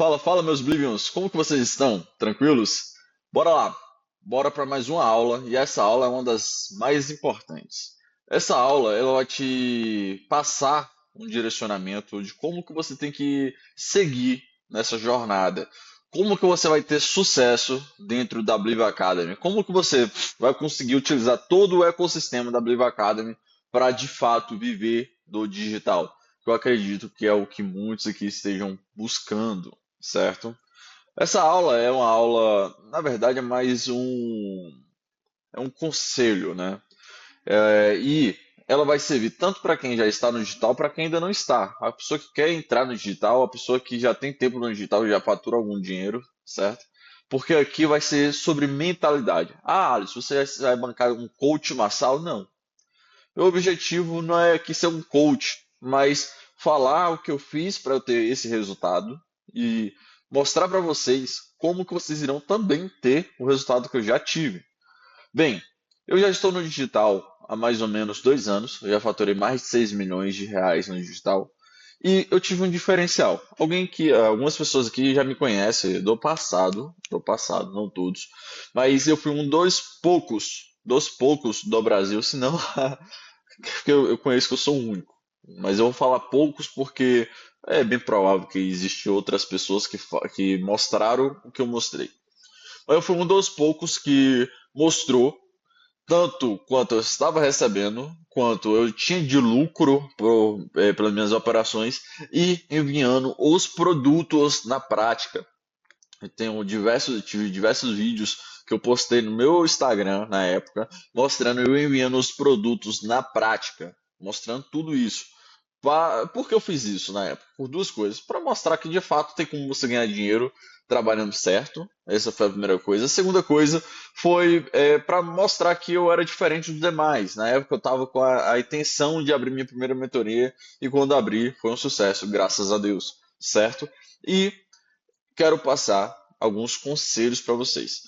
Fala, fala, meus Blivions, como que vocês estão? Tranquilos? Bora lá, bora para mais uma aula e essa aula é uma das mais importantes. Essa aula ela vai te passar um direcionamento de como que você tem que seguir nessa jornada, como que você vai ter sucesso dentro da Bliv Academy, como que você vai conseguir utilizar todo o ecossistema da Bliv Academy para de fato viver do digital. Eu acredito que é o que muitos aqui estejam buscando, certo? Essa aula é uma aula, na verdade, é um conselho, né? E ela vai servir tanto para quem já está no digital, para quem ainda não está. A pessoa que quer entrar no digital, a pessoa que já tem tempo no digital e já fatura algum dinheiro, certo? Porque aqui vai ser sobre mentalidade. Ah, Alisson, você vai bancar um coach massal? Não. Meu objetivo não é aqui ser um coach, mas falar o que eu fiz para eu ter esse resultado e mostrar para vocês como que vocês irão também ter o resultado que eu já tive. Bem, eu já estou no digital há mais ou menos 2 anos, eu já faturei mais de 6 milhões de reais no digital e eu tive um diferencial. Algumas pessoas aqui já me conhecem do passado, não todos, mas eu fui um dos poucos do Brasil, se não porque eu conheço que eu sou o único. Mas eu vou falar poucos porque é bem provável que existem outras pessoas que mostraram o que eu mostrei. Mas eu fui um dos poucos que mostrou tanto quanto eu estava recebendo, quanto eu tinha de lucro pelas minhas operações e enviando os produtos na prática. Tive diversos vídeos que eu postei no meu Instagram na época, mostrando eu enviando os produtos na prática, mostrando tudo isso. Por que eu fiz isso na época? Por duas coisas. Para mostrar que de fato tem como você ganhar dinheiro trabalhando certo. Essa foi a primeira coisa. A segunda coisa foi para mostrar que eu era diferente dos demais. Na época eu estava com a intenção de abrir minha primeira mentoria e quando abri foi um sucesso, graças a Deus, certo? E quero passar alguns conselhos para vocês.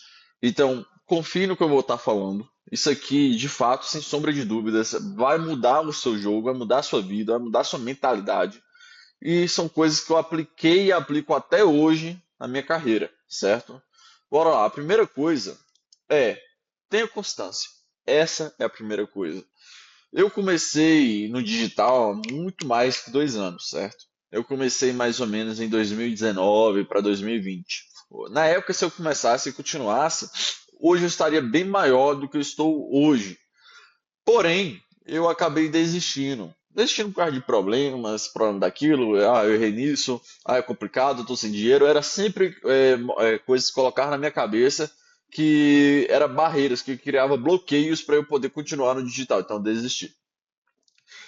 Então, confie no que eu vou estar falando. Isso aqui, de fato, sem sombra de dúvidas, vai mudar o seu jogo, vai mudar a sua vida, vai mudar a sua mentalidade. E são coisas que eu apliquei e aplico até hoje na minha carreira, certo? Bora lá. A primeira coisa é tenha constância. Essa é a primeira coisa. Eu comecei no digital há muito mais que 2 anos, certo? Eu comecei mais ou menos em 2019 para 2020. Na época, se eu começasse e continuasse, hoje eu estaria bem maior do que eu estou hoje. Porém, eu acabei desistindo. Desistindo por causa de problemas, problema daquilo, eu errei nisso, é complicado, eu tô sem dinheiro. Era sempre coisas que colocar na minha cabeça que era barreiras, que criava bloqueios para eu poder continuar no digital. Então, eu desisti.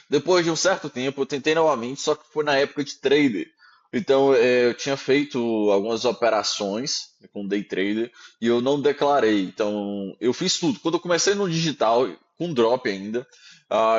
Depois de um certo tempo, eu tentei novamente, só que foi na época de trader. Então, eu tinha feito algumas operações com day trader e eu não declarei. Então, eu fiz tudo. Quando eu comecei no digital, com drop ainda,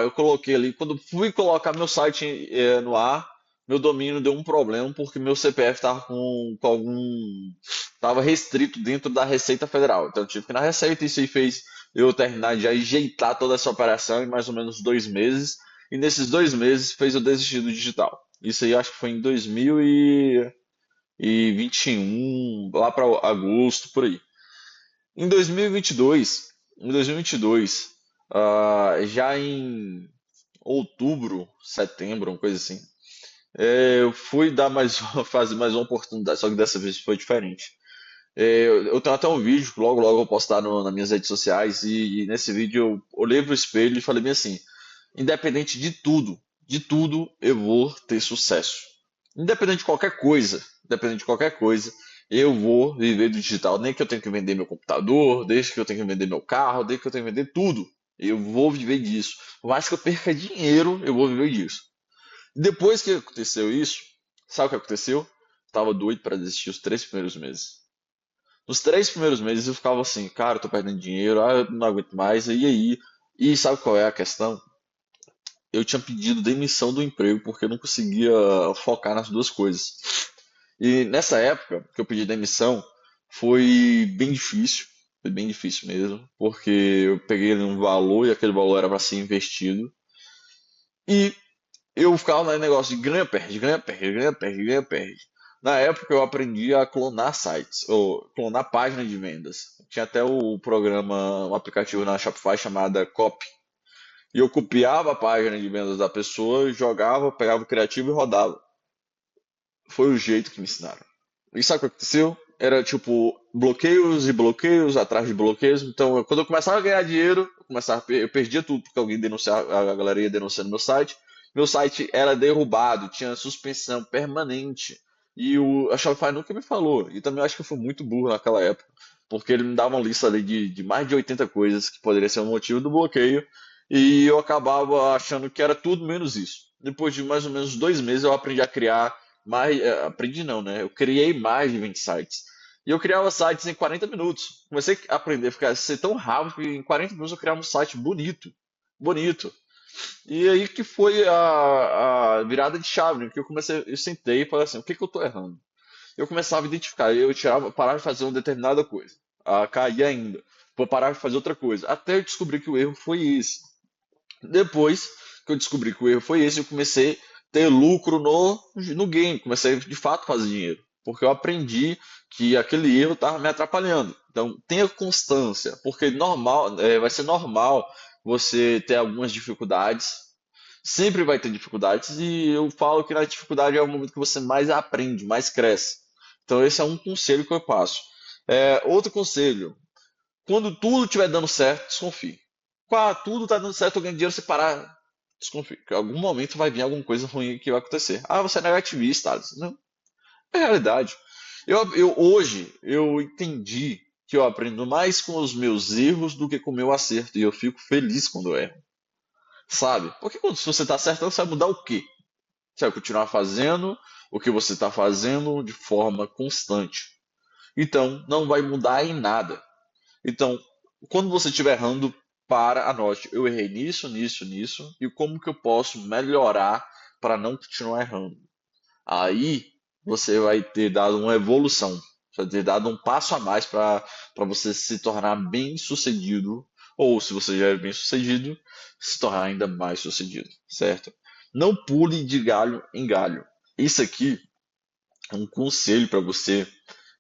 eu coloquei ali. Quando fui colocar meu site no ar, meu domínio deu um problema porque meu CPF estava com algum. Estava restrito dentro da Receita Federal. Então, eu tive que ir na Receita. Isso aí fez eu terminar de ajeitar toda essa operação em mais ou menos 2 meses. E nesses 2 meses fez eu desistir do digital. Isso aí acho que foi em 2021, lá para agosto, por aí. Em 2022, já em outubro, setembro, uma coisa assim, eu fui dar fazer mais uma oportunidade, só que dessa vez foi diferente. Eu tenho até um vídeo, que logo logo eu vou postar nas minhas redes sociais, e nesse vídeo eu olhei pro espelho e falei bem assim, independente de tudo, eu vou ter sucesso. Independente de qualquer coisa, eu vou viver do digital. Nem que eu tenha que vender meu computador, desde que eu tenha que vender meu carro, desde que eu tenha que vender tudo. Eu vou viver disso. Por mais que eu perca dinheiro, eu vou viver disso. Depois que aconteceu isso, sabe o que aconteceu? Estava doido para desistir os 3 primeiros meses. Nos 3 primeiros meses eu ficava assim, cara, eu tô perdendo dinheiro, eu não aguento mais, e aí? E sabe qual é a questão? Eu tinha pedido demissão do emprego porque eu não conseguia focar nas duas coisas. E nessa época que eu pedi demissão, foi bem difícil mesmo, porque eu peguei ali um valor e aquele valor era para ser investido. E eu ficava no negócio de ganha, perde, ganha, perde, ganha, perde, ganha, perde. Na época eu aprendi a clonar sites, ou clonar páginas de vendas. Tinha até o programa, um aplicativo na Shopify chamada Copy. E eu copiava a página de vendas da pessoa, jogava, pegava o criativo e rodava. Foi o jeito que me ensinaram. E sabe o que aconteceu? Era tipo bloqueios e bloqueios atrás de bloqueios. Então, quando eu começava a ganhar dinheiro, eu perdia tudo porque alguém denunciava, a galera ia denunciando meu site. Meu site era derrubado, tinha suspensão permanente. E a Shopify nunca me falou. E também eu acho que eu fui muito burro naquela época, porque ele me dava uma lista ali de mais de 80 coisas que poderia ser o motivo do bloqueio. E eu acabava achando que era tudo menos isso. Depois de mais ou menos 2 meses, eu aprendi a criar mais, aprendi não, né? Eu criei mais de 20 sites. E eu criava sites em 40 minutos. Comecei a aprender a ser tão rápido que em 40 minutos eu criava um site bonito. Bonito. E aí que foi a virada de chave, né? Que eu sentei e falei assim, o que que eu tô errando? Eu começava a identificar, eu tirava, parava de fazer uma determinada coisa. Caía ainda. Vou parar de fazer outra coisa. Até eu descobrir que o erro foi esse. Depois que eu descobri que o erro foi esse, eu comecei a ter lucro no game, comecei a de fato fazer dinheiro, porque eu aprendi que aquele erro estava me atrapalhando. Então, tenha constância, porque normal, vai ser normal você ter algumas dificuldades, sempre vai ter dificuldades, e eu falo que na dificuldade é o momento que você mais aprende, mais cresce. Então, esse é um conselho que eu passo. Outro conselho, quando tudo estiver dando certo, desconfie. Tudo está dando certo, eu ganho dinheiro, você parar, desconfie. Porque em algum momento vai vir alguma coisa ruim que vai acontecer. Você é negativista, Alisson. Não, é realidade. Hoje, eu entendi que eu aprendo mais com os meus erros do que com o meu acerto. E eu fico feliz quando eu erro. Sabe? Porque se você está acertando, você vai mudar o quê? Você vai continuar fazendo o que você está fazendo de forma constante. Então, não vai mudar em nada. Então, quando você estiver errando, anote, eu errei nisso, nisso, nisso, e como que eu posso melhorar para não continuar errando. Aí você vai ter dado uma evolução, você vai ter dado um passo a mais para você se tornar bem sucedido, ou se você já é bem sucedido, se tornar ainda mais sucedido, certo? Não pule de galho em galho. Isso aqui é um conselho para você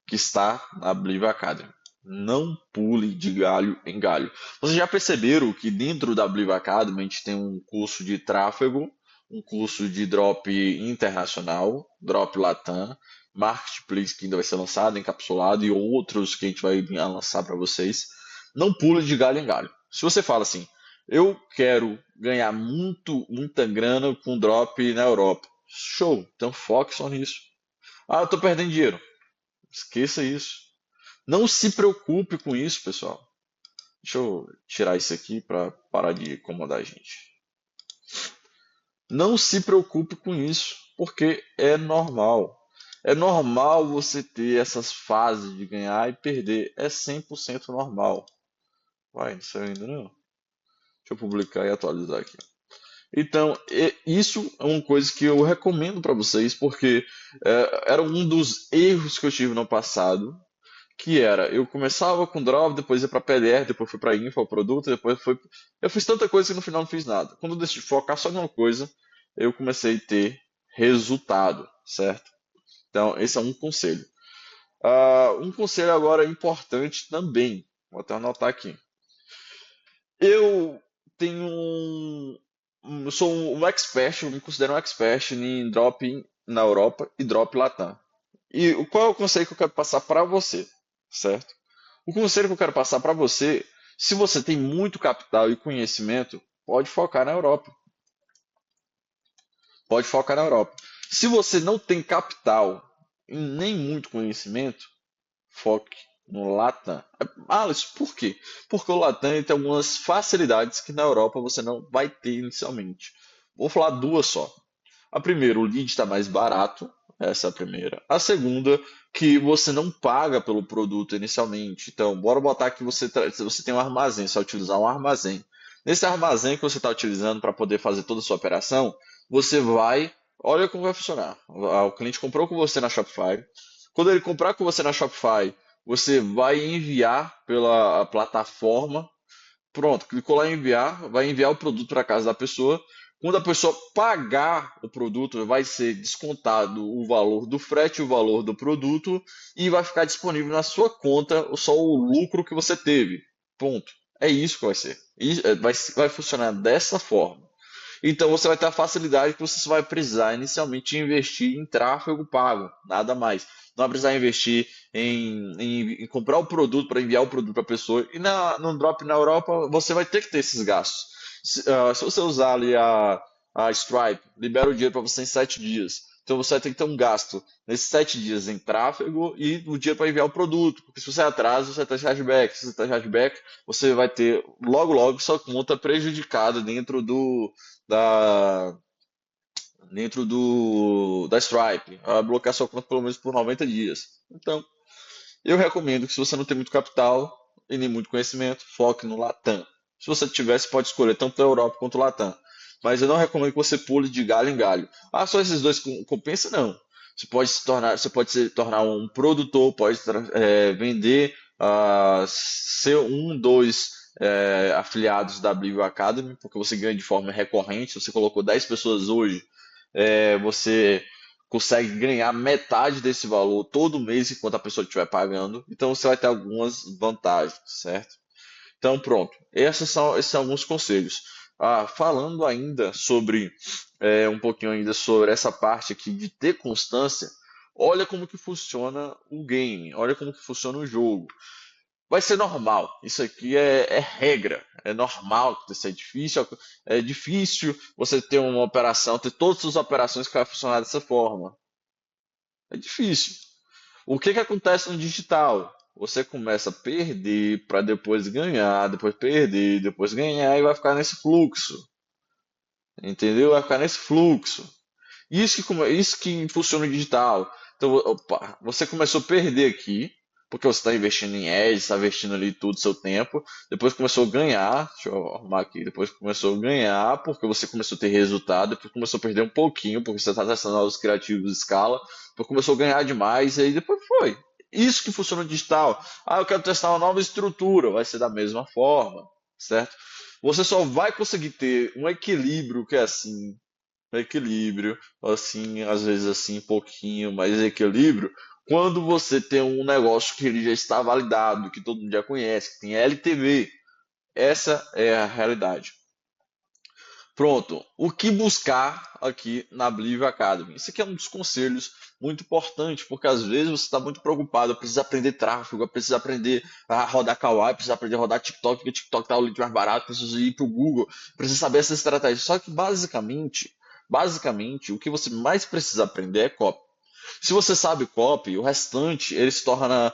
que está na Believe Academy. Não pule de galho em galho. Vocês já perceberam que dentro da Believe Academy a gente tem um curso de tráfego, um curso de drop internacional, drop Latam, Marketplace que ainda vai ser lançado, encapsulado, e outros que a gente vai lançar para vocês. Não pule de galho em galho. Se você fala assim, eu quero ganhar muita grana com drop na Europa. Show, então foque só nisso. Eu estou perdendo dinheiro. Esqueça isso. Não se preocupe com isso, pessoal. Deixa eu tirar isso aqui para parar de incomodar a gente. Não se preocupe com isso, porque é normal. É normal você ter essas fases de ganhar e perder. É 100% normal. Vai, não saiu ainda não? Deixa eu publicar e atualizar aqui. Então, isso é uma coisa que eu recomendo para vocês, porque era um dos erros que eu tive no passado, que era, eu começava com drop, depois ia para PDR, depois fui para info, produto, depois foi, eu fiz tanta coisa que no final não fiz nada. Quando eu decidi focar só em uma coisa, eu comecei a ter resultado, certo? Então, esse é um conselho. Um conselho agora importante também, vou até anotar aqui. Eu tenho eu sou um expert, eu me considero um expert em drop na Europa e drop Latam. E qual é o conselho que eu quero passar para você, certo? O conselho que eu quero passar para você, se você tem muito capital e conhecimento, pode focar na Europa. Pode focar na Europa. Se você não tem capital e nem muito conhecimento, foque no Latam. Alice, por quê? Porque o Latam tem algumas facilidades que na Europa você não vai ter inicialmente. Vou falar duas só. A primeira, o lead está mais barato, essa é a primeira. A segunda, que você não paga pelo produto inicialmente. Então, bora botar que você tem um armazém, você vai utilizar um armazém. Nesse armazém que você está utilizando para poder fazer toda a sua operação, você vai. Olha como vai funcionar. O cliente comprou com você na Shopify. Quando ele comprar com você na Shopify, você vai enviar pela plataforma. Pronto, clicou lá em enviar, vai enviar o produto para casa da pessoa. Quando a pessoa pagar o produto, vai ser descontado o valor do frete, o valor do produto, e vai ficar disponível na sua conta só o lucro que você teve. Ponto. É isso que vai ser. Vai funcionar dessa forma. Então você vai ter a facilidade que você só vai precisar inicialmente investir em tráfego pago, nada mais. Não vai precisar investir em comprar o produto para enviar o produto para a pessoa. E no Drop na Europa você vai ter que ter esses gastos. Se você usar ali a Stripe, libera o dinheiro para você em 7 dias. Então você vai ter que ter um gasto nesses 7 dias em tráfego e o dinheiro para enviar o produto. Porque se você atrasa, você vai ter chargeback. Se você tem chargeback, você vai ter logo logo sua conta prejudicada da, da Stripe, a bloquear sua conta pelo menos por 90 dias. Então, eu recomendo que se você não tem muito capital e nem muito conhecimento, foque no Latam. Se você tivesse, pode escolher tanto a Europa quanto o Latam. Mas eu não recomendo que você pule de galho em galho. Ah, só esses dois compensa? Não. Você pode se tornar um produtor, pode vender, ser um, dois afiliados da Blivio Academy, porque você ganha de forma recorrente. Se você colocou 10 pessoas hoje, você consegue ganhar metade desse valor todo mês enquanto a pessoa estiver pagando. Então você vai ter algumas vantagens, certo? Então pronto, esses são alguns conselhos. Falando ainda sobre um pouquinho ainda sobre essa parte aqui de ter constância, olha como que funciona o game, olha como que funciona o jogo. Vai ser normal. Isso aqui é regra. É normal que isso é difícil você ter uma operação, ter todas as operações que vai funcionar dessa forma. É difícil. O que que acontece no digital? Você começa a perder para depois ganhar, depois perder, depois ganhar e vai ficar nesse fluxo. Entendeu? Vai ficar nesse fluxo. Isso que funciona no digital. Então, opa, você começou a perder aqui, porque você está investindo em ads, está investindo ali tudo seu tempo. Depois começou a ganhar, deixa eu arrumar aqui. Depois começou a ganhar, porque você começou a ter resultado. Depois começou a perder um pouquinho, porque você está testando novos criativos de escala. Depois começou a ganhar demais, e aí depois foi. Isso que funciona no digital. Ah, eu quero testar uma nova estrutura. Vai ser da mesma forma, certo? Você só vai conseguir ter um equilíbrio que é assim, equilíbrio, assim, às vezes assim, um pouquinho mais equilíbrio, quando você tem um negócio que ele já está validado, que todo mundo já conhece, que tem LTV. Essa é a realidade. Pronto, o que buscar aqui na Believe Academy? Isso aqui é um dos conselhos muito importantes, porque às vezes você está muito preocupado, precisa aprender tráfego, precisa aprender a rodar Kawaii, precisa aprender a rodar TikTok, porque TikTok está o lead mais barato, precisa ir para o Google, precisa saber essa estratégia. Só que basicamente, o que você mais precisa aprender é copy. Se você sabe copy, o restante ele se torna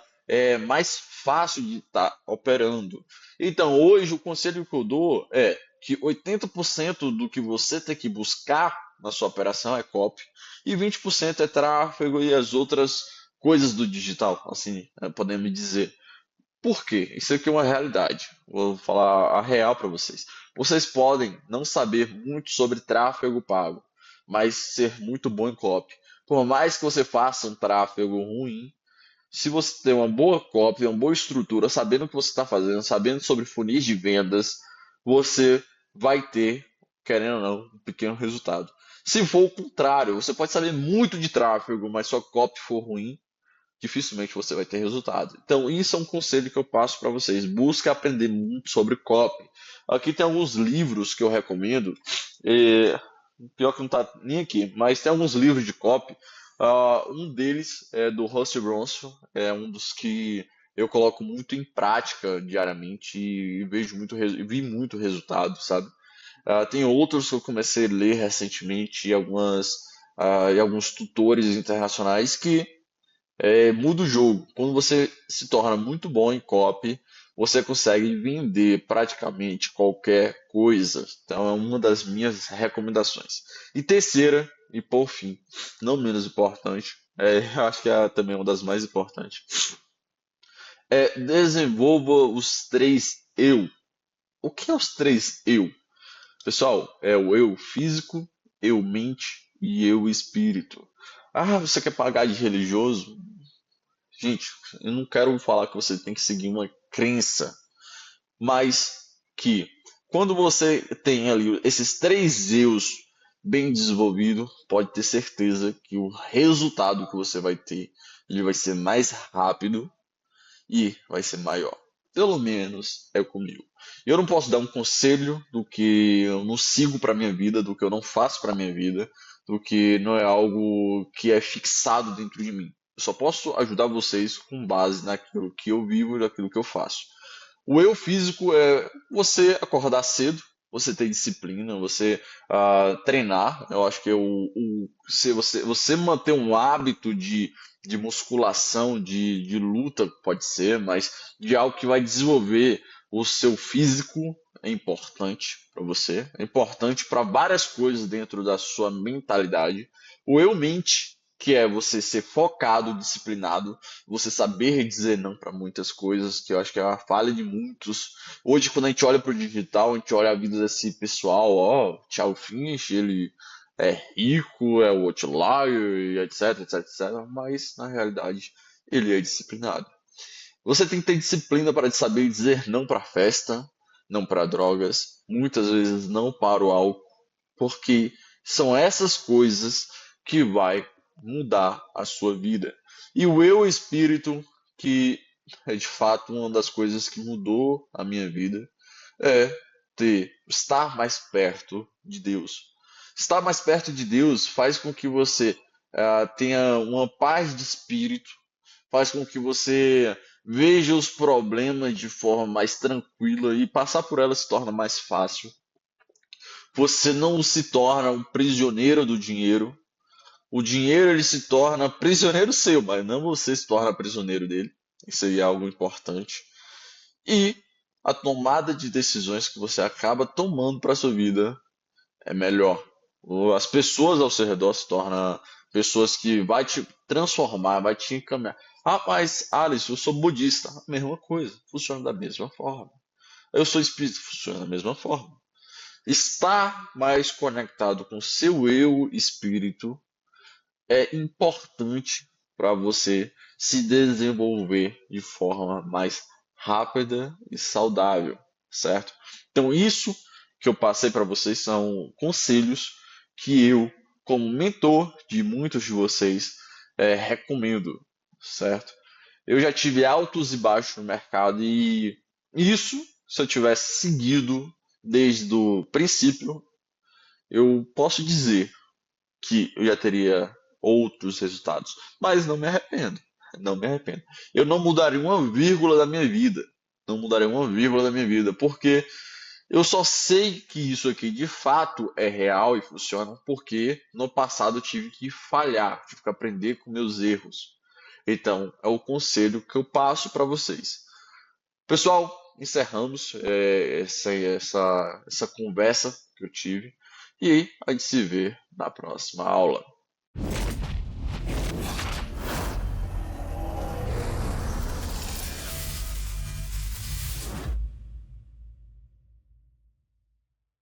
mais fácil de estar operando. Então, hoje, o conselho que eu dou é que 80% do que você tem que buscar na sua operação é copy e 20% é tráfego e as outras coisas do digital, assim, podemos dizer. Por quê? Isso aqui é uma realidade. Vou falar a real para vocês. Vocês podem não saber muito sobre tráfego pago, mas ser muito bom em copy. Por mais que você faça um tráfego ruim, se você tem uma boa copy, uma boa estrutura, sabendo o que você está fazendo, sabendo sobre funis de vendas, você vai ter, querendo ou não, um pequeno resultado. Se for o contrário, você pode saber muito de tráfego, mas sua copy for ruim, dificilmente você vai ter resultado. Então, isso é um conselho que eu passo para vocês. Busque aprender muito sobre copy. Aqui tem alguns livros que eu recomendo. É, pior que não está nem aqui, mas tem alguns livros de copy. Um deles é do Russell Bronson, é um dos que eu coloco muito em prática diariamente e vejo vi muito resultado, sabe? Tem outros que eu comecei a ler recentemente e alguns tutores internacionais que muda o jogo. Quando você se torna muito bom em copy, você consegue vender praticamente qualquer coisa. Então é uma das minhas recomendações. E terceira, e por fim, não menos importante, eu acho que é também uma das mais importantes, desenvolva os três eu. O que é os três eu? Pessoal, é o eu físico, eu mente e eu espírito. Ah, você quer pagar de religioso? Gente, eu não quero falar que você tem que seguir uma crença, mas que Quando você tem ali esses três eus bem desenvolvidos, pode ter certeza que o resultado que você vai ter, ele vai ser mais rápido e vai ser maior. Pelo menos é comigo. Eu não posso dar um conselho do que eu não sigo para minha vida, do que eu não faço para minha vida, do que não é algo que é fixado dentro de mim. Eu só posso ajudar vocês com base naquilo que eu vivo e naquilo que eu faço. O eu físico é você acordar cedo, você ter disciplina, você treinar. Eu acho que se você manter um hábito de musculação, de luta, pode ser, mas de algo que vai desenvolver o seu físico é importante para você, é importante para várias coisas dentro da sua mentalidade. O eu mente, que é você ser focado, disciplinado, você saber dizer não para muitas coisas, que eu acho que é uma falha de muitos. Hoje, quando a gente olha para o digital, a gente olha a vida desse pessoal, ó, Thiago Finch, ele é rico, é o outlier, e etc, etc, etc, mas na realidade ele é disciplinado. Você tem que ter disciplina para saber dizer não para festa, não para drogas, muitas vezes não para o álcool, porque são essas coisas que vai mudar a sua vida. E o eu espírito, que é de fato uma das coisas que mudou a minha vida, é estar mais perto de Deus. Estar mais perto de Deus faz com que você tenha uma paz de espírito, faz com que você veja os problemas de forma mais tranquila e passar por elas se torna mais fácil. Você não se torna um prisioneiro do dinheiro. O dinheiro ele se torna prisioneiro seu, mas não você se torna prisioneiro dele. Isso aí é algo importante. E a tomada de decisões que você acaba tomando para sua vida é melhor. As pessoas ao seu redor se tornam pessoas que vai te transformar, vai te encaminhar. Ah, mas Alisson, eu sou budista. A mesma coisa, funciona da mesma forma. Eu sou espírita, funciona da mesma forma. Estar mais conectado com seu eu espírito é importante para você se desenvolver de forma mais rápida e saudável, certo? Então, isso que eu passei para vocês são conselhos que eu, como mentor de muitos de vocês, recomendo, certo? Eu já tive altos e baixos no mercado e isso, se eu tivesse seguido desde o princípio, eu posso dizer que eu já teria outros resultados. Mas não me arrependo. Não me arrependo. Eu não mudaria uma vírgula da minha vida. Não mudaria uma vírgula da minha vida. Porque eu só sei que isso aqui de fato é real e funciona porque no passado eu tive que falhar, tive que aprender com meus erros. Então, é o conselho que eu passo para vocês. Pessoal, encerramos essa conversa que eu tive e a gente se vê na próxima aula.